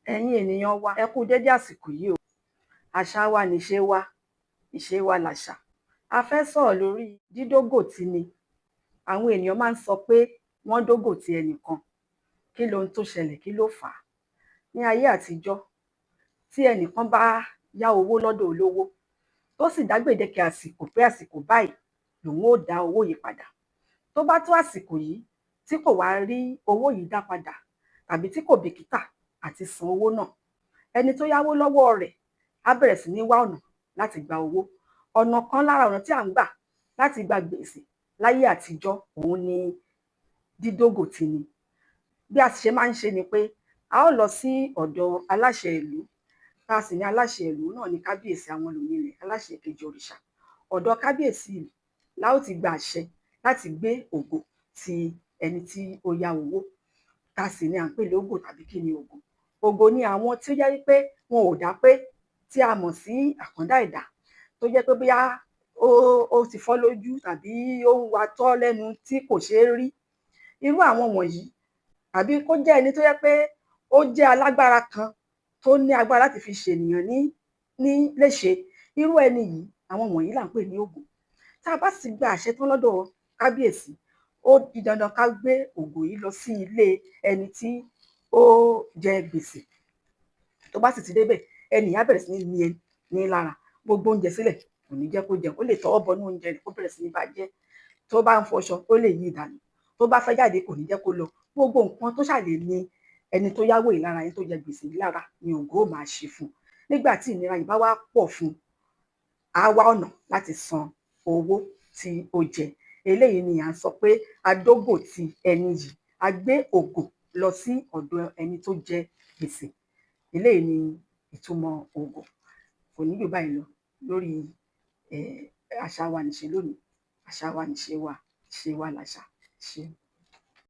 Ẹ̀yin ènìyàn wa, ẹ kú dédé àsìkò yìí o. Àṣà wa nìṣe wa, ìṣe wa làṣà. A fẹ́ sọ̀rọ̀ lórí dídógò tini. Àwọn ènìyàn máa ń sọ pé wọ́n dógò ti ẹnìkan. Kí lohun tó ṣẹlẹ̀? Kí ló fà á? Ní ayé àtijọ́, tí ẹnìkan bá yá owó lọ́dọ̀ olówó, tó sì dá gbèdéke àsìkò pé àsìkò báyìí lòun ó dá owó yìí padà. Tó bá tó àsìkò yìí tí kò wá rí owó yìí dá padà, tàbí tí kò bìkítà àti san owó náà, ẹni tó yáwó lọ́wọ́ rẹ̀ á bẹ̀rẹ̀ sí ní wá ọ̀nà láti gba owó. Ọ̀nà kan lára ọ̀nà tí à ń gbà láti gba gbèsè láyé àtijọ́ òun ni dídógò tini. Bí a sì ṣe máa ń ṣe ni pé a ó lọ sí ọ̀dọ̀ aláṣẹ ìlú, tá a sì ní aláṣẹ ìlú náà ní kábíyèsí àwọn olùnílẹ̀, aláṣẹ kejì òrìṣà. Ọ̀dọ̀ kábíyèsí ìlú la ó ti gba àṣẹ láti gbé ògò ti ẹni tí ó yá owó. Tá a sì ní à ń pè lógò tàbí kí ni ògò. Ògò ni àwọn tí ó jẹ́ wípé wọn ò dá pé, tí a mọ̀ sí àkàndá ẹ̀dá, tó jẹ́ pé bóyá ó ti fọ́ lójú tàbí ó ń watọ́ lẹ́nu tí kò ṣeé rí. Irú àwọn wọ̀nyí, tàbí kó jẹ́ ẹni tó jẹ́ pé ó jẹ́ alágbára kan tó ní agbára láti fi ṣènìyàn ní léṣe. Irú ẹni yìí, àwọn wọ̀nyí là ń pè ní ògò. Tá a bá sì gba àṣẹ tán lọ́dọ̀ kábíyèsí, ó di dandan ká gbé ògò yìí lọ sí ilé ẹni tí ó jẹ gbèsè. Tó bá sì ti débẹ̀, ẹni yẹn á bẹ̀rẹ̀ sí ní ní lára. Gbogbo oúnjẹ sílẹ̀, kò ní jẹ́ kó jẹun. Ó lè tọwọ́ bọnú oúnjẹ rẹ̀ kó bẹ̀rẹ̀ sí ní bá jẹ́. Tó bá ń fọṣọ, ó lè yí dànù. Tó bá fẹ́ jáde, kò ní jẹ́ kó lọ. Gbogbo nǹkan tó ṣà lè ní ẹni tó yáwó yìí lára, ẹni tó jẹ gbèsè yìí lára ni ògò ó máa ṣe fún un. Nígbà tí ìnira yìí bá wá pọ̀ fún un, á wá ọ̀nà láti san owó tí ó jẹ. Eléyìí ni à ń sọ pé a dógò ti ẹni yìí. A gbé ògò lọ sí ọ̀dọ̀ ẹni tó jẹ gbèsè. Eléyìí ni ìtumọ̀ ògò. Kò ní jù báyìí lọ lórí àṣà wa nìṣe lónìí. Àṣà wa nìṣe wa, ìṣe wa làṣà. Ṣé.